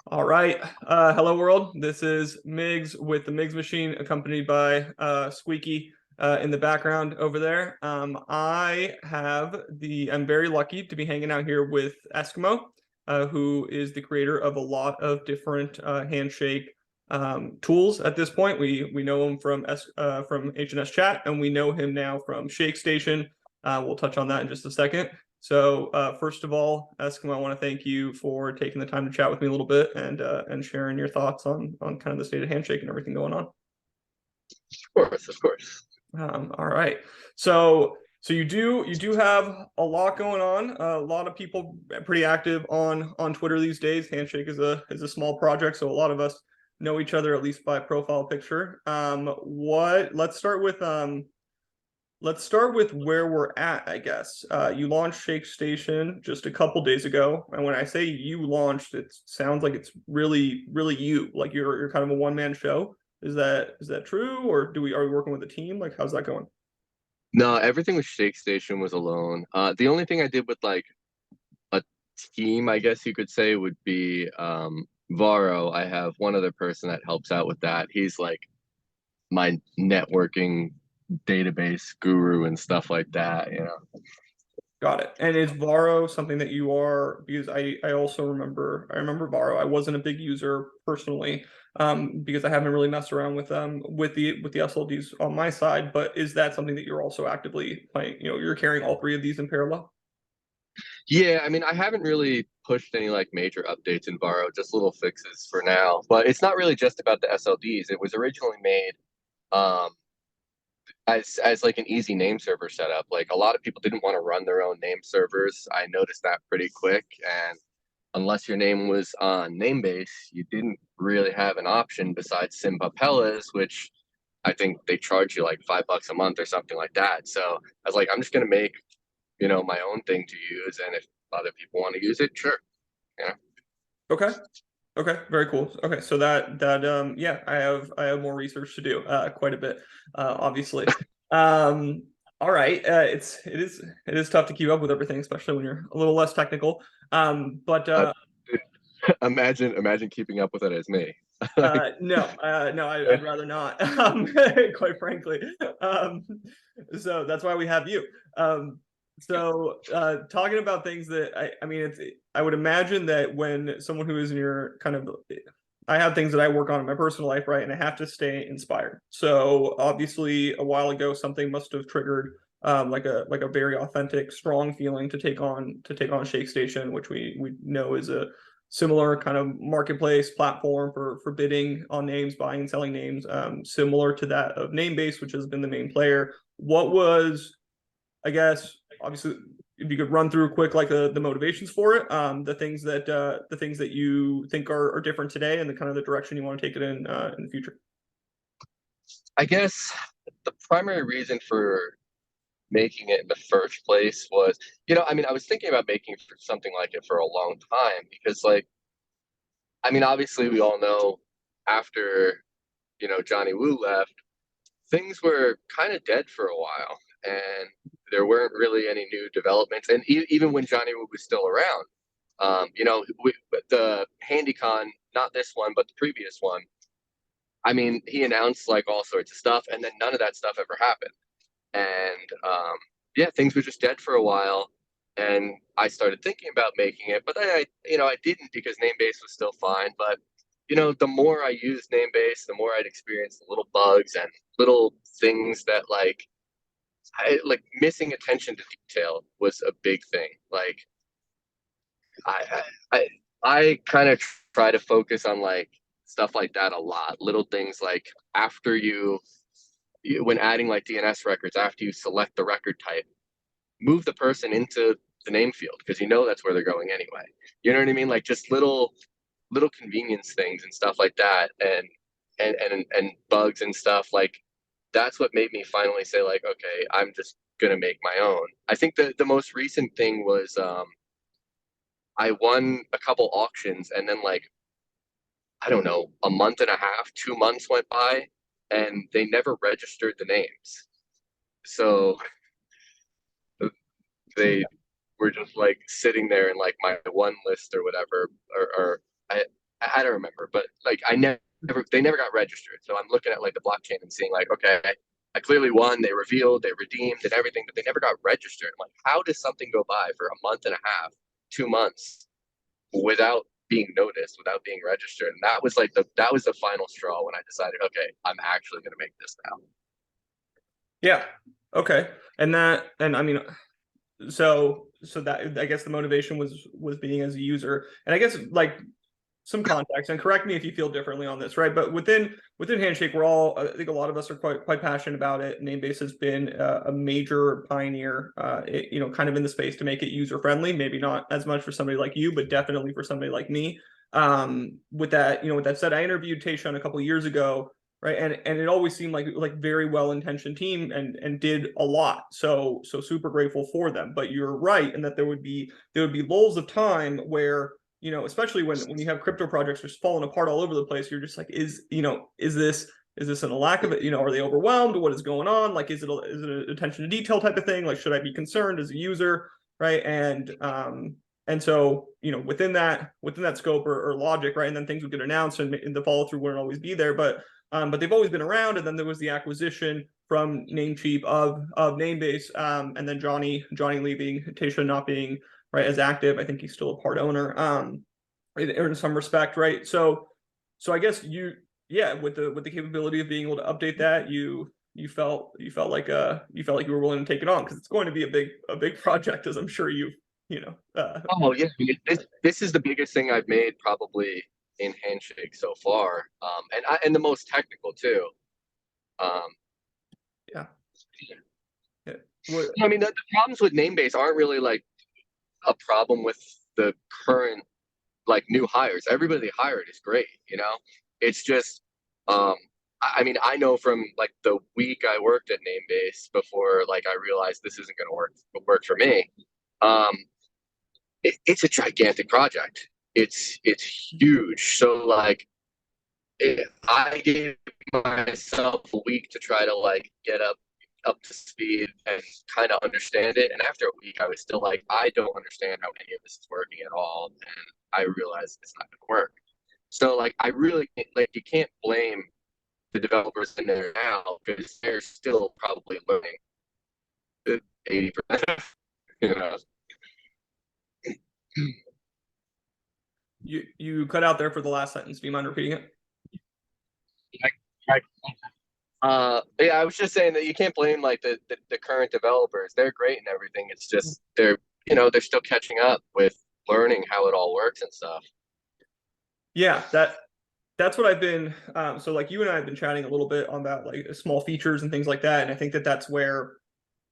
All right. Hello, world. This is Migs with the Migs machine, accompanied by Squeaky in the background over there. I'm very lucky to be hanging out here with Eskimo, who is the creator of a lot of different Handshake tools at this point. We know him from HNS Chat, and we know him now from ShakeStation. We'll touch on that in just a second. So first of all, Eskimo, I want to thank you for taking the time to chat with me a little bit and sharing your thoughts on kind of the state of Handshake and everything going on. Of course, of course. All right. So you do have a lot going on. A lot of people pretty active on Twitter these days. Handshake is a small project, so a lot of us know each other at least by profile picture. Let's start with where we're at, I guess. You launched ShakeStation just a couple days ago, and when I say you launched, it sounds like it's really, really you. Like you're kind of a one-man show. Is that true, or are we working with a team? Like, how's that going? No, everything with ShakeStation was alone. The only thing I did with like a team, I guess you could say, would be Varo. I have one other person that helps out with that. He's like my networking database guru and stuff like that. Got it. And is Varo something that you are? Because I remember Varo. I wasn't a big user personally, because I haven't really messed around with the SLDs on my side. But is that something that you're also actively playing? You're carrying all three of these in parallel. Yeah, I mean, I haven't really pushed any like major updates in Varo, just little fixes for now. But it's not really just about the SLDs. It was originally made um as like an easy name server setup. Like a lot of people didn't want to run their own name servers. I noticed that pretty quick, and unless your name was on Namebase, you didn't really have an option besides Simbapella's, which I think they charge you like $5 a month or something like that. So I was like, I'm just gonna make, my own thing to use, and if other people want to use it, sure. Yeah. Okay. Okay, very cool. Okay, so that yeah, I have more research to do, quite a bit, obviously. All right, it is tough to keep up with everything, especially when you're a little less technical. But Uh, imagine keeping up with it as me. Like, no, I'd rather not, quite frankly. Um, so that's why we have you. Talking about things that I mean, I would imagine that when someone who is in your kind of, I have things that I work on in my personal life, right, and I have to stay inspired. So obviously, a while ago, something must have triggered like a very authentic, strong feeling to take on ShakeStation, which we know is a similar kind of marketplace platform for bidding on names, buying and selling names, similar to that of Namebase, which has been the main player. What was, I guess, obviously, if you could run through quick like the motivations for it, the things that you think are different today, and the kind of the direction you want to take it in the future. I guess the primary reason for making it in the first place was, I mean, I was thinking about making something like it for a long time because, like, I mean, obviously, we all know after, Johnny Woo left, things were kind of dead for a while, and there weren't really any new developments. And even when Johnny Woo was still around, the HandyCon, not this one, but the previous one, I mean, he announced like all sorts of stuff, and then none of that stuff ever happened. And yeah, things were just dead for a while. And I started thinking about making it, but then I didn't because Namebase was still fine. But the more I used Namebase, the more I'd experience the little bugs and little things that like missing attention to detail was a big thing. Like I I I kind of try to focus on like stuff like that a lot. Little things like after when adding like DNS records, after you select the record type, move the person into the name field because that's where they're going anyway. You know what I mean? Like just little convenience things and stuff like that, and bugs and stuff like that's what made me finally say like, okay, I'm just gonna make my own. I think the most recent thing was I won a couple auctions, and then like I don't know, a month and a half, 2 months went by, and they never registered the names. So they were just like sitting there in like my one list or whatever, or I don't remember, but like they never got registered. So I'm looking at like the blockchain and seeing like, okay, I clearly won. They revealed, they redeemed, and everything, but they never got registered. I'm like, how does something go by for a month and a half, 2 months without being noticed, without being registered? And that was like that was the final straw when I decided, okay, I'm actually going to make this now. Yeah. Okay. And I mean, so that I guess the motivation was being as a user, and I guess like some context, and correct me if you feel differently on this, right? But within Handshake, we're all, I think a lot of us are quite passionate about it. Namebase has been a major pioneer, kind of in the space to make it user friendly. Maybe not as much for somebody like you, but definitely for somebody like me. With that said, I interviewed Tayshaun a couple of years ago, right? And it always seemed like very well intentioned team and did a lot. So super grateful for them. But you're right in that there would be lulls of time where, especially when you have crypto projects just falling apart all over the place, you're just like, is this in a lack of it? Are they overwhelmed? What is going on? Like, is it an attention to detail type of thing? Like, should I be concerned as a user? Right. And so, within that scope or logic, right. And then things would get announced and the follow through wouldn't always be there. But they've always been around. And then there was the acquisition from Namecheap of Namebase, and then Johnny leaving, Tasha not being right as active. I think he's still a part owner, in some respect, right? So I guess yeah, with the capability of being able to update that, you felt like you were willing to take it on because it's going to be a big project, as I'm sure Oh yeah, I mean, this is the biggest thing I've made probably in Handshake so far, and the most technical too. Um, yeah. What, I mean, the problems with Namebase aren't really like a problem with the current like new hires. Everybody they hired is great, you know. It's just, um, I mean, I know from like the week I worked at Namebase before, like I realized this isn't going to work for me. Um, it's a gigantic project. It's huge. So like, I gave myself a week to try to like get up to speed and kind of understand it. And after a week, I was still like, I don't understand how any of this is working at all, and I realized it's not going to work. So like, I really like you can't blame the developers in there now because they're still probably learning 80%. You know. you cut out there for the last sentence. Do you mind repeating it? Yeah, I was just saying that you can't blame like the current developers. They're great and everything. It's just they're still catching up with learning how it all works and stuff. Yeah, that's what I've been. So like you and I have been chatting a little bit on about like small features and things like that, and I think that that's where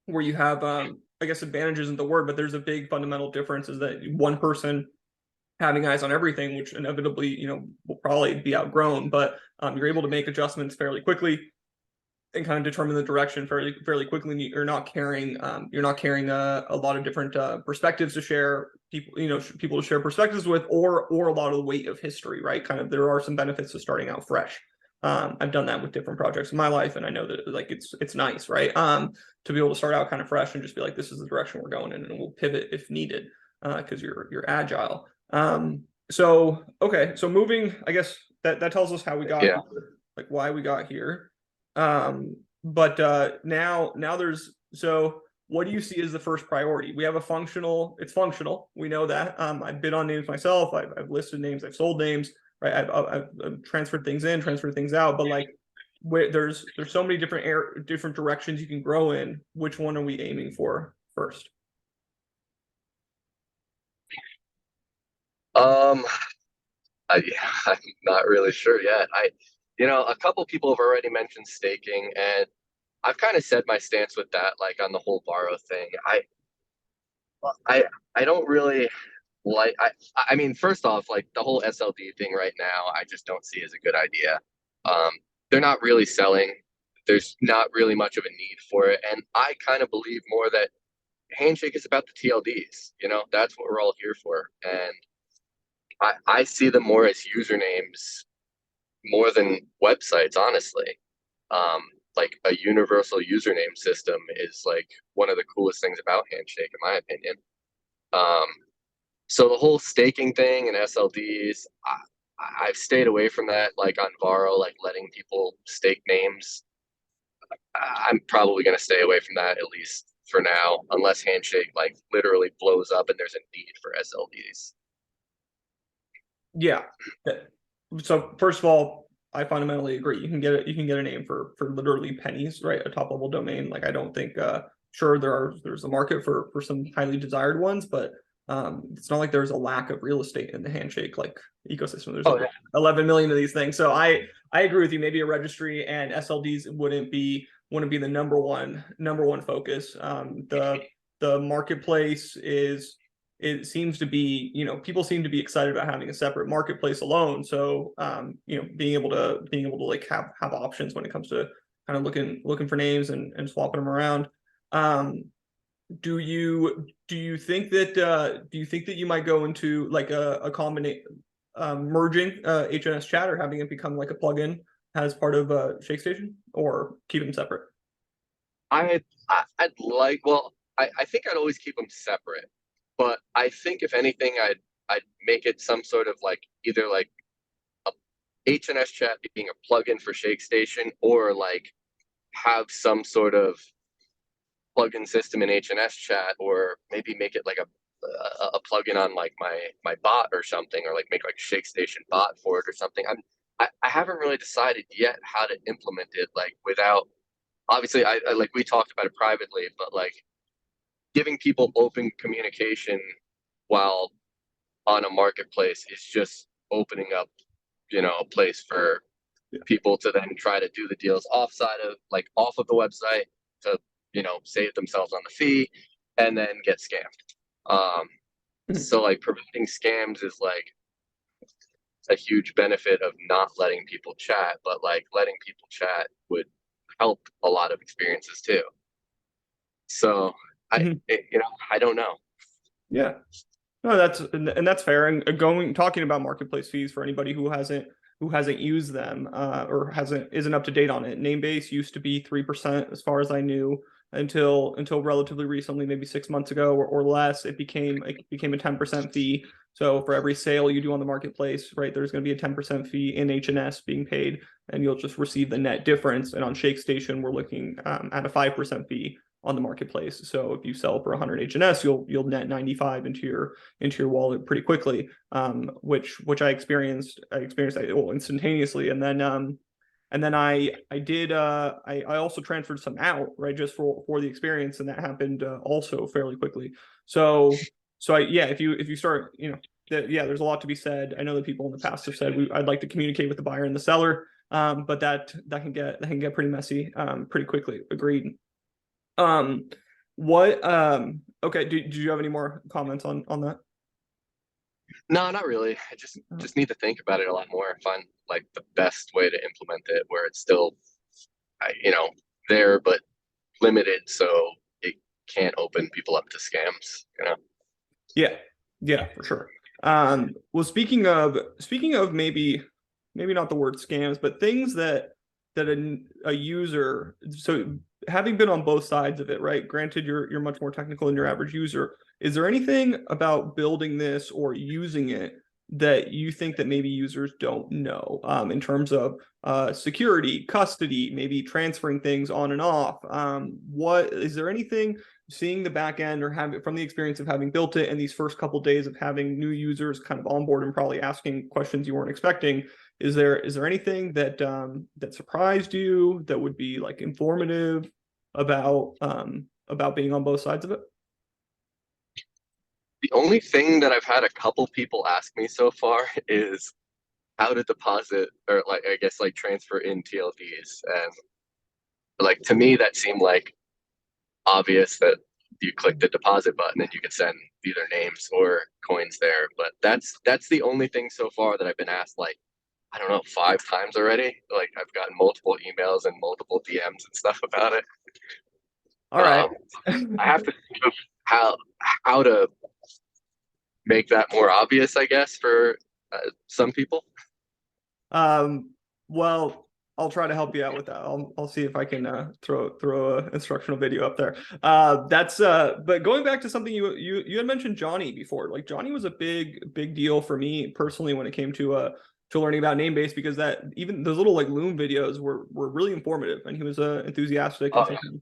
you have, I guess advantage isn't the word, but there's a big fundamental difference is that one person having eyes on everything, which inevitably will probably be outgrown, but you're able to make adjustments fairly quickly and kind of determine the direction fairly quickly. And you're not carrying a lot of different perspectives to share, people to share perspectives with, or a lot of the weight of history, right? Kind of there are some benefits to starting out fresh. I've done that with different projects in my life, and I know that like it's nice, right? To be able to start out kind of fresh and just be like, this is the direction we're going in, and we'll pivot if needed, because you're agile. So okay, so moving, I guess that tells us how we got Yeah. here, like why we got here. But now there's so what do you see as the first priority? We have it's functional. We know that. I've bid on names myself. I've listed names. I've sold names. Right. I've transferred things in, transferred things out. But like, there's so many different directions you can grow in. Which one are we aiming for first? Um, I'm not really sure yet. A couple people have already mentioned staking, and I've kind of said my stance with that, like on the whole borrow thing. I, I don't really like. I mean, first off, like the whole SLD thing right now, I just don't see as a good idea. Um, they're not really selling. There's not really much of a need for it, and I kind of believe more that Handshake is about the TLDs. That's what we're all here for, and I see them more as usernames more than websites, honestly. Um, like a universal username system is like one of the coolest things about Handshake, in my opinion. Um, so the whole staking thing and SLDs, I've stayed away from that, like on Varo, like letting people stake names. I'm probably going to stay away from that at least for now, unless Handshake like literally blows up and there's a need for SLDs. Yeah. So first of all, I fundamentally agree. You can get a name for literally pennies, right? A top level domain. Like I don't think sure there's a market for some highly desired ones, but it's not like there's a lack of real estate in the Handshake like ecosystem. There's Oh over yeah. 11 million of these things. So I agree with you. Maybe a registry and SLDs wouldn't be the number one focus. The marketplace is it seems to be, people seem to be excited about having a separate marketplace alone. So, being able to like have options when it comes to kind of looking for names and swapping them around. Um, do you think that you might go into like a combination merging HNS chat or having it become like a plugin as part of ShakeStation or keep them separate? I'd like, well, I think I'd always keep them separate, but I think if anything, I'd make it some sort of like either like a HNS chat being a plugin for ShakeStation, or like have some sort of plugin system in HNS chat, or maybe make it like a plugin on like my bot or something, or like make like a ShakeStation bot for it or something. I haven't really decided yet how to implement it, like without obviously I like we talked about it privately, but like giving people open communication while on a marketplace is just opening up, a place for Yeah. people to then try to do the deals off of the website to, save themselves on the fee and then get scammed. So like preventing scams is like a huge benefit of not letting people chat, but like letting people chat would help a lot of experiences too. So Mhm. I don't know. Yeah. No, that's fair. And talking about marketplace fees for anybody who hasn't used them or hasn't isn't up to date on it. Namebase used to be 3% as far as I knew until relatively recently, maybe 6 months ago or less. It became a 10% fee. So for every sale you do on the marketplace, right, there's going to be a 10% fee in HNS being paid, and you'll just receive the net difference. And on ShakeStation, we're looking at a 5% fee on the marketplace. So if you sell for 100 HNS, you'll net 95 into your wallet pretty quickly, which I experienced instantaneously, and then I also transferred some out, right, just for the experience, and that happened also fairly quickly. So if you start, there's a lot to be said. I know that people in the past have said I'd like to communicate with the buyer and the seller, but that can get pretty messy pretty quickly. Agreed. Um, what okay, do you have any more comments on that? No, not really. I just need to think about it a lot more and find like the best way to implement it where it's still, you know, there but limited, so it can't open people up to scams. Yeah, yeah, for sure. Well, speaking of maybe not the word scams, but things that a user. So having been on both sides of it, right? Granted, you're much more technical than your average user. Is there anything about building this or using it that you think that maybe users don't know in terms of security, custody, maybe transferring things on and off? What is there anything seeing the back end or having from the experience of having built it and these first couple of days of having new users kind of on board and probably asking questions you weren't expecting, is there anything that surprised you that would be like informative about being on both sides of it? The only thing that I've had a couple people ask me so far is how to deposit or like I guess like transfer in TLDs, and like to me that seemed like obvious that you click the deposit button and you can send either names or coins there. But that's the only thing so far that I've been asked like I don't know 5 times already. Like I've gotten multiple emails and multiple DMs and stuff about it. All right. I have to think of how to make that more obvious, I guess, for some people. Well, I'll try to help you out with that. I'll see if I can throw a instructional video up there. But going back to something you had mentioned Johnny before. Like Johnny was a big deal for me personally when it came to learning about Namebase, because that even those little like Loom videos were really informative, and he was enthusiastic and Oh yeah. something.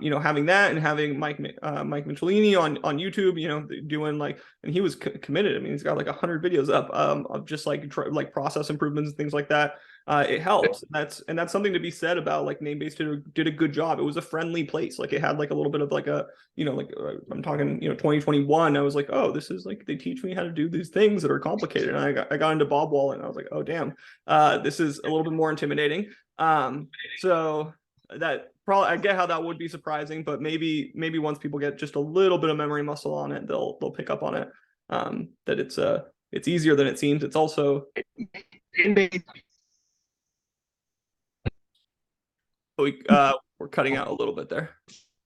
You know, having that and having Mike Michelini on YouTube, you know, doing like, and he was committed. I mean, he's got like 100 videos up of just like process improvements and things like that. It helps. That's something to be said about like Namebase did a good job. It was a friendly place. Like it had like a little bit of like a, you know, like I'm talking, you know, 2021. I was like, oh, this is like they teach me how to do these things that are complicated. And I got into Bob Wallet and I was like, oh damn, this is a little bit more intimidating. So that probably, I get how that would be surprising, but maybe once people get just a little bit of memory muscle on it, they'll pick up on it. That it's easier than it seems. It's also we're cutting out a little bit there.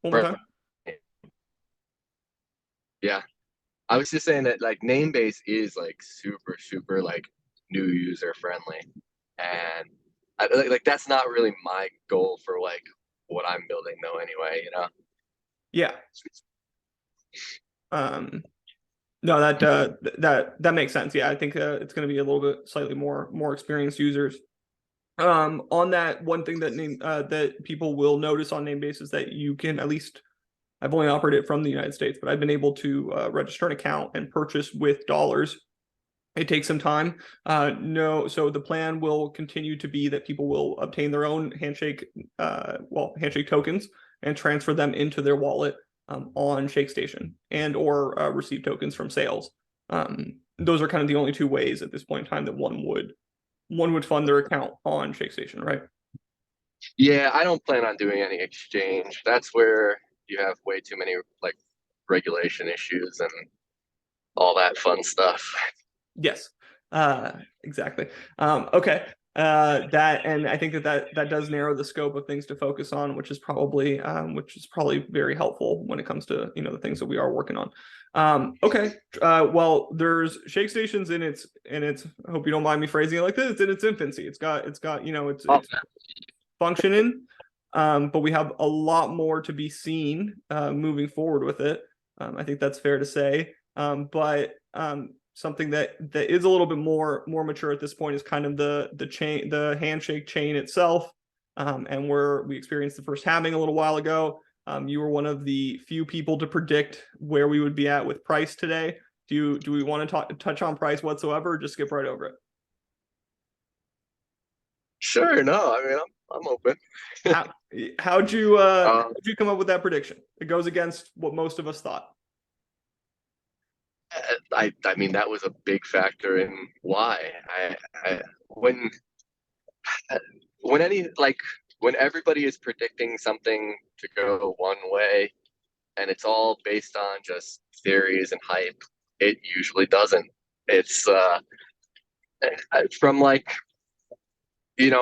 One more time. Yeah, I was just saying that like Namebase is like super like new user friendly, and like that's not really my goal for like what I'm building though. Anyway, you know. Yeah. No, that makes sense. Yeah, I think it's going to be a little bit slightly more experienced users. On that, one thing that people will notice on Namebase is that you can, at least I've only operated it from the United States, but I've been able to register an account and purchase with dollars. It takes some time. No, so the plan will continue to be that people will obtain their own Handshake, Handshake tokens and transfer them into their wallet on ShakeStation, and or receive tokens from sales. Those are kind of the only two ways at this point in time that one would fund their account on ShakeStation, right? Yeah, I don't plan on doing any exchange. That's where you have way too many like regulation issues and all that fun stuff. Yes, exactly. Okay. That, and I think that does narrow the scope of things to focus on, which is probably very helpful when it comes to, you know, the things that we are working on. Okay. Well, there's ShakeStation's in its I hope you don't mind me phrasing it like this, it's in its infancy. It's got, you know, it's functioning, but we have a lot more to be seen moving forward with it. I think that's fair to say. But something that is a little bit more mature at this point is kind of the Handshake chain itself, and where we experienced the first halving a little while ago. You were one of the few people to predict where we would be at with price today. Do we want to touch on price whatsoever, or just skip right over it? Sure, no, I mean I'm open. How how'd you Um, come up with that prediction? It goes against what most of us thought. I mean that was a big factor in why I when any like when everybody is predicting something to go one way and it's all based on just theories and hype, it usually doesn't. It's from like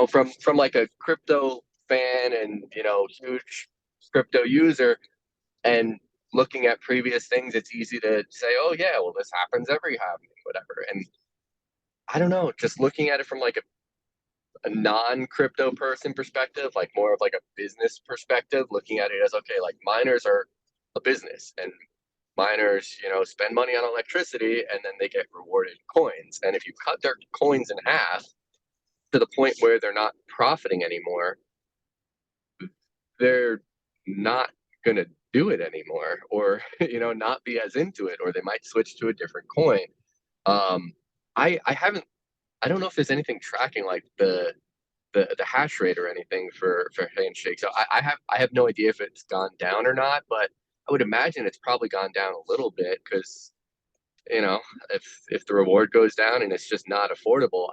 from like a crypto fan and huge crypto user and looking at previous things, it's easy to say, oh yeah, well this happens every halving, whatever. And I don't know, just looking at it from like a non-crypto person perspective, like more of like a business perspective, looking at it as okay, like miners are a business and miners, spend money on electricity and then they get rewarded coins. And if you cut their coins in half to the point where they're not profiting anymore, they're not going to do it anymore, or not be as into it, or they might switch to a different coin. I haven't, I don't know if there's anything tracking like the hash rate or anything for Handshake. So I have no idea if it's gone down or not, but I would imagine it's probably gone down a little bit because if the reward goes down and it's just not affordable.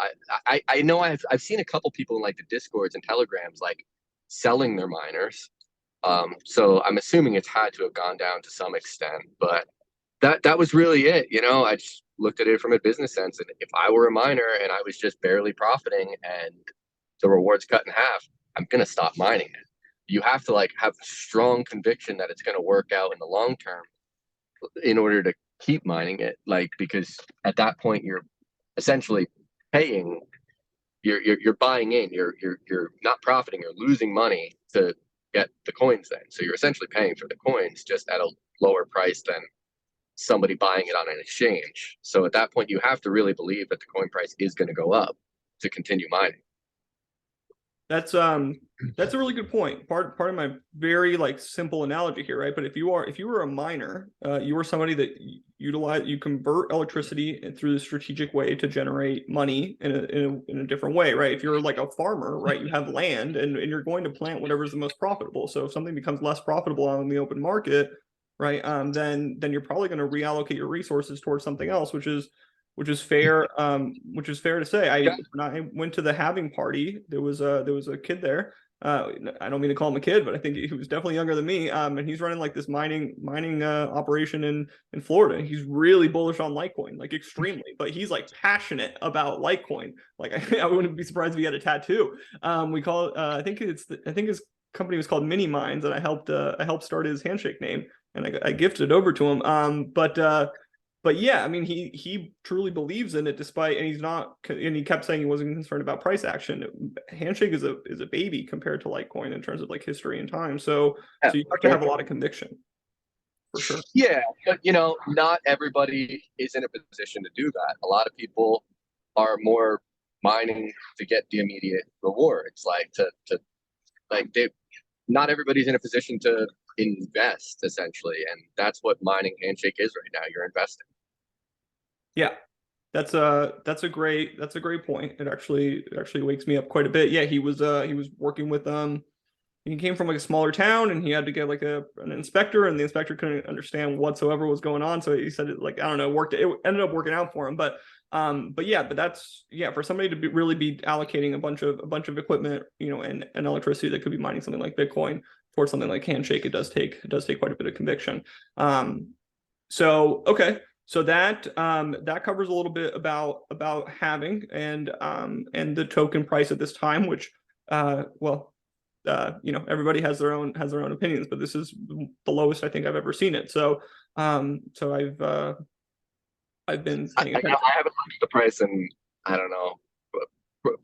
I know I've seen a couple people in like the discords and telegrams like selling their miners. So I'm assuming it's had to have gone down to some extent, but that was really it. I just looked at it from a business sense, and if I were a miner and I was just barely profiting and the reward's cut in half, I'm gonna stop mining it. You have to like have strong conviction that it's gonna work out in the long term in order to keep mining it, like because at that point you're essentially paying, you're buying in, you're not profiting, you're losing money to get the coins then. So you're essentially paying for the coins just at a lower price than somebody buying it on an exchange. So at that point you have to really believe that the coin price is going to go up. to continue mining. That's a really good point. Part of my very like simple analogy here, right? But if you were a miner, you were somebody that you convert electricity through the strategic way to generate money in a different way, right? If you're like a farmer, right, you have land and you're going to plant whatever's the most profitable. So if something becomes less profitable on the open market, right, then you're probably going to reallocate your resources towards something else, which is fair. Which is fair to say. When I went to the halving party, there was a kid there. I don't mean to call him a kid, but I think he was definitely younger than me. And he's running like this mining operation in Florida. He's really bullish on Litecoin, like extremely. But he's like passionate about Litecoin. Like I wouldn't be surprised if he had a tattoo. We call it. I think his company was called Mini Mines, and I helped start his Handshake name, and I gifted it over to him. But yeah, I mean, he truly believes in it, despite, and he kept saying he wasn't concerned about price action. Handshake is a baby compared to Litecoin in terms of like history and time. So you have to have a lot of conviction, for sure. Yeah, but not everybody is in a position to do that. A lot of people are more mining to get the immediate rewards, not everybody's in a position to invest, essentially, and that's what mining Handshake is right now. You're investing. Yeah, that's a great point. It actually wakes me up quite a bit. Yeah, he was working with he came from like a smaller town, and he had to get like an inspector, and the inspector couldn't understand whatsoever was going on. So he said it, like, I don't know, it ended up working out for him. But that's for somebody to really be allocating a bunch of equipment, and electricity that could be mining something like Bitcoin towards something like Handshake, it does take quite a bit of conviction. So okay. So that covers a little bit about halving and the token price at this time, which everybody has their own opinions, but this is the lowest I think I've ever seen it. So I've been paying attention. I haven't looked at the price, and I don't know,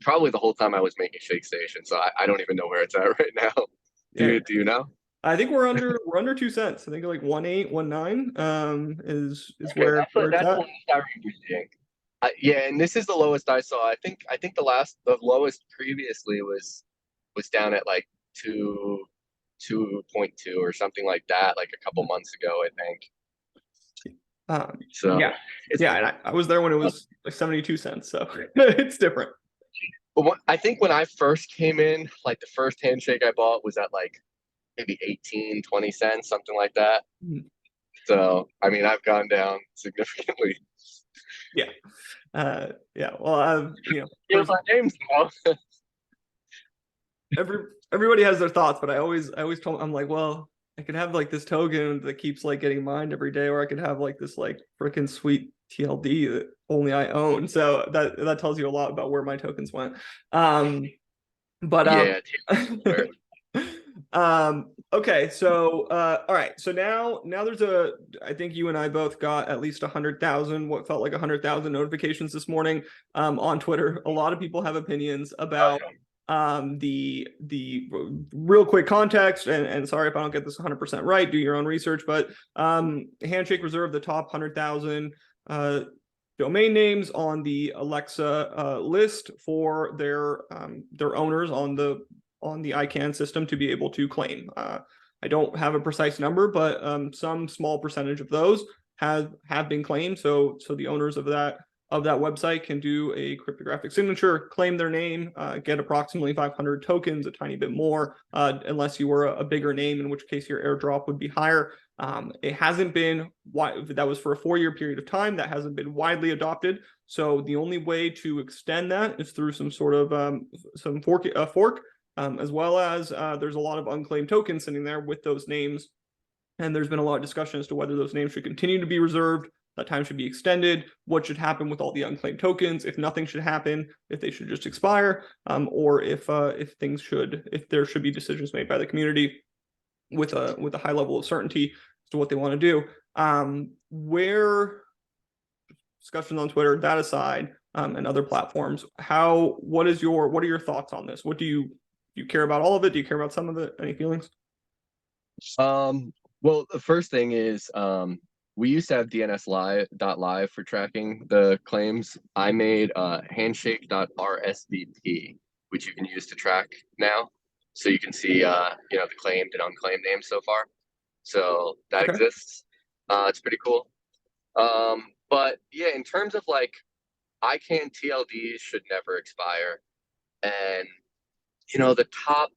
probably the whole time I was making ShakeStation, so I don't even know where it's at right now. Do you know? I think we're under 2 cents. I think like 1.8, 1.9 is okay, where it's at. That's what I reading. Yeah, and this is the lowest I saw. I think the lowest previously was down at like 2.2 or something like that, like a couple months ago, I think. So yeah, and I was there when it was like 72 cents, so it's different. But I think when I first came in, like the first Handshake I bought was at like maybe 18, 20 cents, something like that. So, I mean, I've gone down significantly. Yeah. Well, my name's now. Everybody has their thoughts, but I always told I'm like, well, I could have like this token that keeps like getting mined every day, or I could have like this like freaking sweet TLD that only I own. So that tells you a lot about where my tokens went. Okay, so all right, so now there's I think you and I both got at least 100,000, what felt like 100,000 notifications this morning on Twitter. A lot of people have opinions about the real quick context, and sorry if I don't get this 100% right, do your own research, but Handshake reserved the top 100,000 domain names on the Alexa list for their owners on the ICANN system to be able to claim. I don't have a precise number, but some small percentage of those have been claimed. So the owners of that website can do a cryptographic signature, claim their name, get approximately 500 tokens, a tiny bit more, unless you were a bigger name, in which case your airdrop would be higher. It hasn't been that was for a 4-year period of time. That hasn't been widely adopted. So the only way to extend that is through some sort of some fork. As well as there's a lot of unclaimed tokens sitting there with those names. And there's been a lot of discussion as to whether those names should continue to be reserved, that time should be extended, what should happen with all the unclaimed tokens, if nothing should happen, if they should just expire, or if there should be decisions made by the community with a high level of certainty as to what they want to do. Where discussions on Twitter, that aside, and other platforms, what are your thoughts on this? What do you care about all of it? Do you care about some of it? Any feelings? Well, the first thing is we used to have DNS live for tracking the claims. I made Handshake.rsvp, which you can use to track now. So you can see the claimed and unclaimed names so far. So that Okay. exists. It's pretty cool. But yeah, in terms of like ICANN TLDs should never expire. And the top,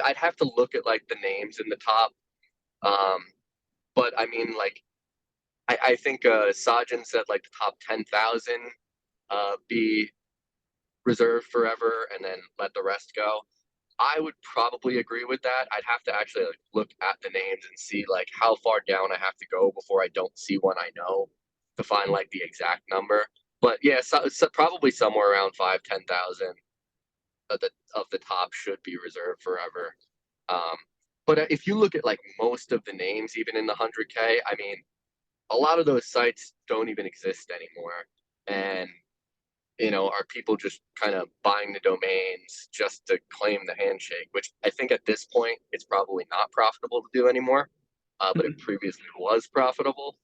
I'd have to look at like the names in the top. Um, but I mean, like, I think Sajin said like the top 10,000 be reserved forever and then let the rest go. I would probably agree with that. I'd have to actually like, look at the names and see like how far down I have to go before I don't see one I know to find like the exact number. But yeah, so probably somewhere around 5, 10,000 of the top should be reserved forever. Um, but if you look at like most of the names, even in the 100K, I mean, a lot of those sites don't even exist anymore. And, are people just kind of buying the domains just to claim the handshake, which I think at this point it's probably not profitable to do anymore, but it Mhm. previously was profitable.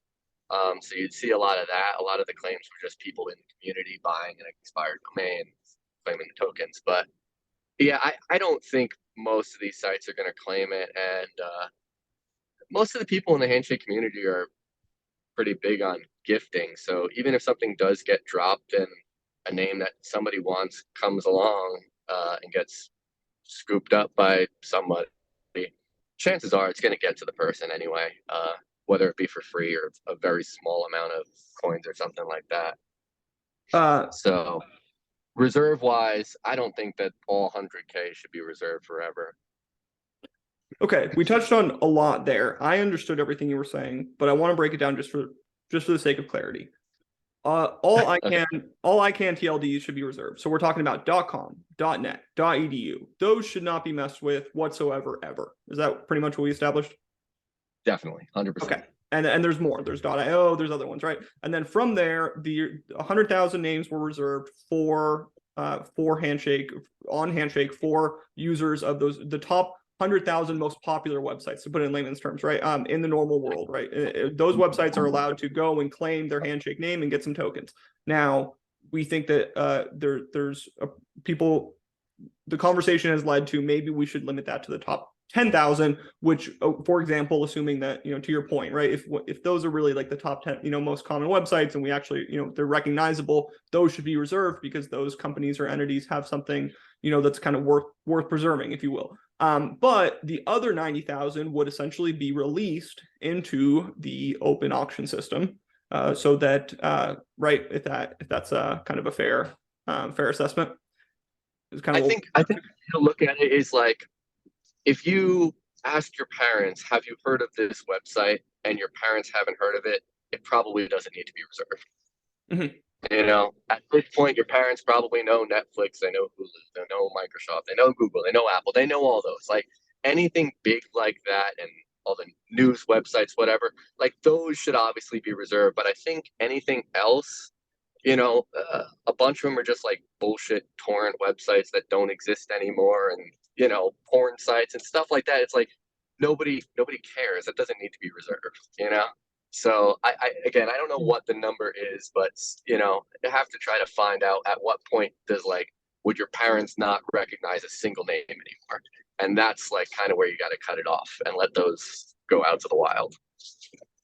So you'd see a lot of that. A lot of the claims were just people in the community buying an expired domain, claiming the tokens. But yeah, I don't think most of these sites are going to claim it. And most of the people in the handshake community are pretty big on gifting. So even if something does get dropped and a name that somebody wants comes along and gets scooped up by somebody, chances are it's going to get to the person anyway, whether it be for free or a very small amount of coins or something like that. Uh, So reserve wise, I don't think that all 100K should be reserved forever. okay, we touched on a lot there. I understood everything you were saying, but I want to break it down just for the sake of clarity. All I Okay, can all I can TLDs should be reserved. So we're talking about .com, .net, .edu. Those should not be messed with whatsoever ever. Is that pretty much what we established? definitely, Okay. 100%. And there's more. There's .io, there's other ones, right? And then from there, the 100,000 names were reserved for Handshake on Handshake for users of the top 100,000 most popular websites, to put it in layman's terms, right? In the normal world, right? Those websites are allowed to go and claim their Handshake name and get some tokens. Now, we think that there's people. The conversation has led to maybe we should limit that to the top 10,000, which, for example, assuming that, to your point, right? If those are really like the top 10, most common websites and we actually, they're recognizable, those should be reserved because those companies or entities have something, that's kind of worth preserving, if you will. But the other 90,000 would essentially be released into the open auction system. So that, right, if that's kind of a fair assessment, is kind I of what. think I think to look at it is like if you ask your parents, have you heard of this website? And your parents haven't heard of it, it probably doesn't need to be reserved. Mhm. At this point, your parents probably know Netflix, they know Hulu, they know Microsoft, they know Google, they know Apple, they know all those. Like anything big like that and all the news websites, whatever, like those should obviously be reserved. But I think anything else, a bunch of them are just like bullshit torrent websites that don't exist anymore and, porn sites and stuff like that. It's like nobody cares. That doesn't need to be reserved. So again, I don't know what the number is, but you have to try to find out at what point does like would your parents not recognize a single name anymore, and that's like kind of where you got to cut it off and let those go out to the wild.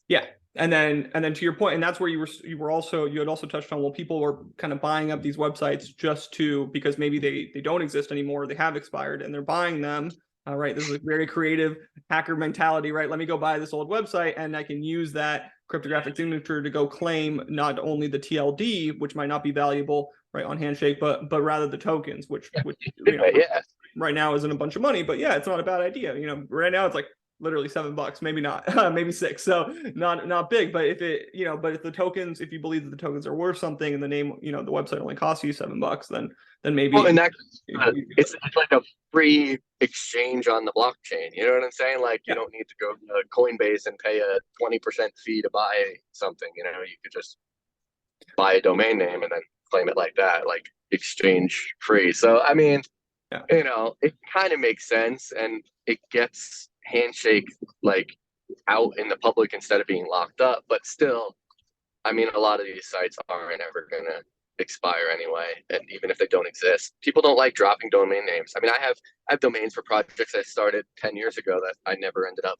Yeah. And then to your point, and that's where you had also touched on, well, people were kind of buying up these websites just because maybe they don't exist anymore, they have expired, and they're buying them. Right. This is a very creative hacker mentality, right? Let me go buy this old website and I can use that cryptographic signature to go claim not only the TLD, which might not be valuable, right, on Handshake, but rather the tokens, which Yeah, right now isn't a bunch of money, but yeah, it's not a bad idea. Right now it's like literally $7, maybe not, maybe 6. So not big, but but if you believe that the tokens are worth something and the name, the website only costs you $7, then maybe. well, and that it's like a free exchange on the blockchain. You know what I'm saying? Like you Yeah. don't need to go to Coinbase and pay a 20% fee to buy something. You could just buy a domain name and then claim it like that, like exchange free. So I mean, Yeah. it kind of makes sense, and it gets Handshake like out in the public instead of being locked up. But still, I mean, a lot of these sites aren't ever gonna expire anyway, and even if they don't exist, people don't like dropping domain names. I mean, I have domains for projects I started 10 years ago that I never ended up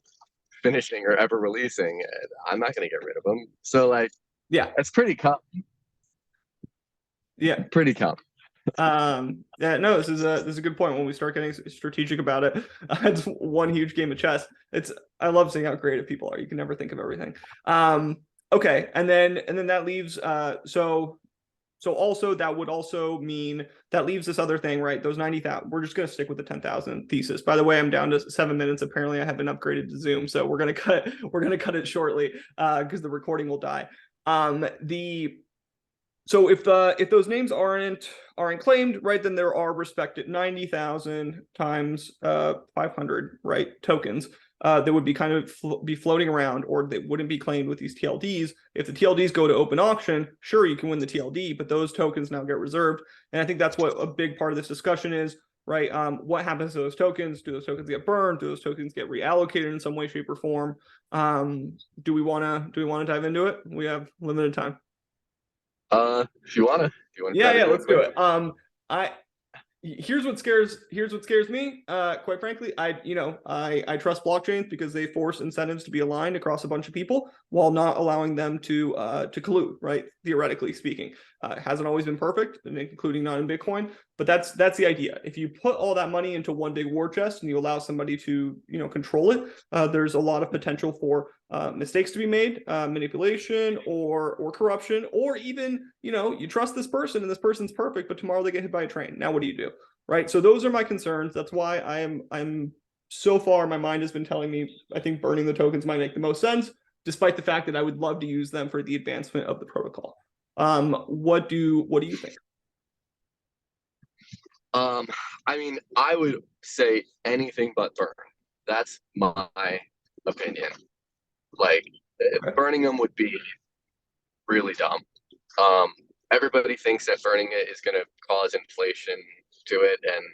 finishing or ever releasing, and I'm not gonna get rid of them. So like, Yeah. it's pretty common. Yeah. Pretty common. Yeah, no, this is a good point. When we start getting strategic about it, it's one huge game of chess. I love seeing how creative people are. You can never think of everything. Okay, and then that leaves so also that would also mean that leaves this other thing, right? Those 90,000. We're just gonna stick with the 10,000 thesis. By the way, I'm down to 7 minutes. Apparently, I have been upgraded to Zoom, so we're gonna cut it shortly because the recording will die. So if those names aren't claimed, right, then there are respected 90,000 times 500, right, tokens that would be kind of be floating around, or they wouldn't be claimed with these TLDs. If the TLDs go to open auction, sure, you can win the TLD, but those tokens now get reserved. And I think that's what a big part of this discussion is, right? What happens to those tokens? Do those tokens get burned? Do those tokens get reallocated in some way, shape, or form? Do we want to dive into it? We have limited time. If you wanna Yeah, let's do it. I here's what scares me. Quite frankly, I trust blockchains because they force incentives to be aligned across a bunch of people while not allowing them to collude, right? Theoretically speaking, it hasn't always been perfect, including not in Bitcoin, but that's the idea. If you put all that money into one big war chest and you allow somebody to control it, there's a lot of potential for mistakes to be made, manipulation or corruption, or even you trust this person and this person's perfect, but tomorrow they get hit by a train. Now what do you do? Right. So those are my concerns. That's why I'm so far my mind has been telling me I think burning the tokens might make the most sense, despite the fact that I would love to use them for the advancement of the protocol. What do you think? I mean, I would say anything but burn. That's my opinion. Like, Okay. burning them would be really dumb. Everybody thinks that burning it is going to cause inflation to it and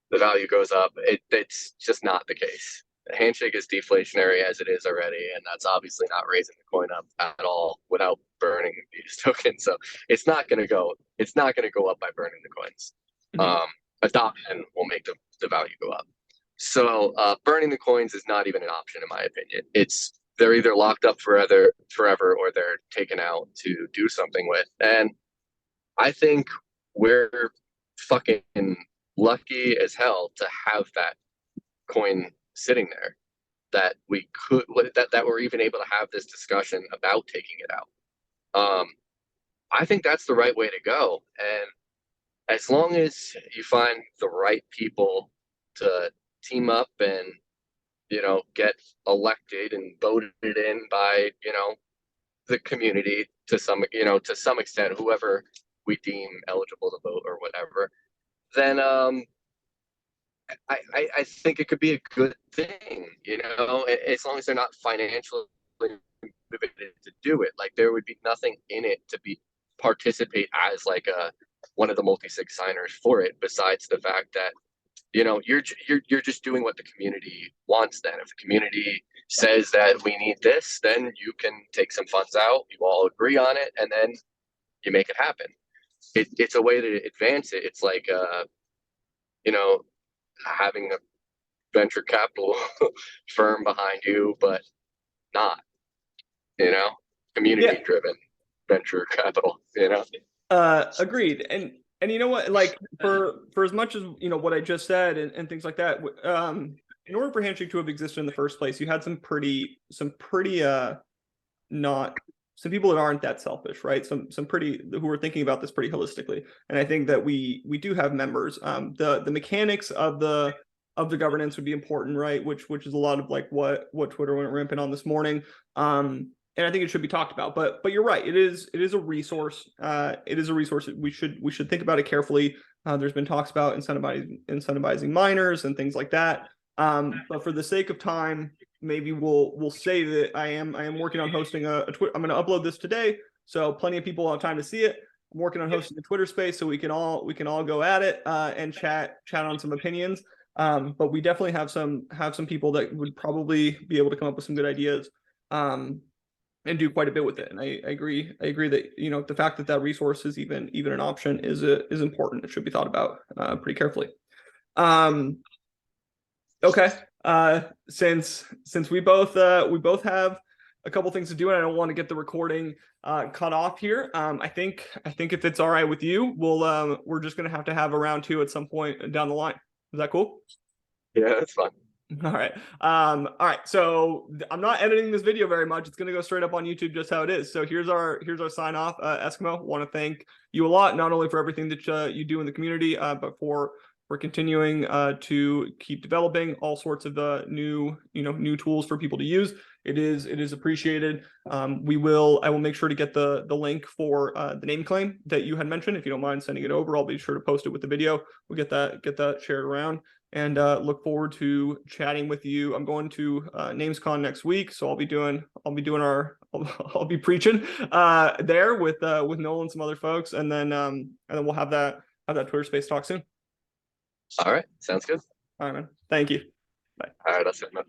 the value goes up. It's just not the case. Handshake is deflationary as it is already, and that's obviously not raising the coin up at all without burning these tokens. So it's not going to go up by burning the coins. Adoption will make the value go up. So burning the coins is not even an option in my opinion. They're either locked up forever, or they're taken out to do something with. And I think we're fucking lucky as hell to have that coin sitting there, that we're even able to have this discussion about taking it out. I think that's the right way to go. And as long as you find the right people to team up and get elected and voted in by the community to some extent, whoever we deem eligible to vote or whatever, then I think it could be a good thing, as long as they're not financially motivated to do it. Like, there would be nothing in it to participate as like one of the multi-sig signers for it, besides the fact that you're just doing what the community wants. Then if the community says that we need this, then you can take some funds out, you all agree on it, and then you make it happen. It's a way to advance it. It's like having a venture capital firm behind you, but not community driven venture capital. Agreed. And you know what, like for as much as what I just said and things like that, in order for Handshake to have existed in the first place, you had some pretty not some people that aren't that selfish, right? Some pretty who are thinking about this pretty holistically. And I think that we do have members. The mechanics of the governance would be important, right? Which is a lot of like what Twitter went rampant on this morning. And I think it should be talked about. But you're right. It is a resource. It is a resource. We should think about it carefully. There's been talks about incentivizing miners and things like that. But for the sake of time, maybe we'll say that I am working on hosting a Twitter. I'm going to upload this today, so plenty of people have time to see it. I'm working on hosting a Twitter space so we can all go at it and chat on some opinions. But we definitely have some people that would probably be able to come up with some good ideas. And do quite a bit with it. And I agree. I agree that, you know, the fact that that resource is even an option is important. It should be thought about pretty carefully. Okay. Since we both have a couple things to do, and I don't want to get the recording cut off here. I think if it's all right with you, we're just gonna have to have a round two at some point down the line. Is that cool? Yeah, that's fun. All right. All right. So I'm not editing this video very much. It's going to go straight up on YouTube just how it is. So here's our sign off. Eskimo, want to thank you a lot, not only for everything that you do in the community, but for continuing to keep developing all sorts of new tools for people to use. It is appreciated. I will make sure to get the link for the name claim that you had mentioned. If you don't mind sending it over, I'll be sure to post it with the video. We'll get that shared around. And look forward to chatting with you. I'm going to NamesCon next week, so I'll be preaching there with Noel and some other folks, and then we'll have that Twitter Space talk soon. All right, sounds good. All right, man. Thank you. Bye. All right, that's it, man.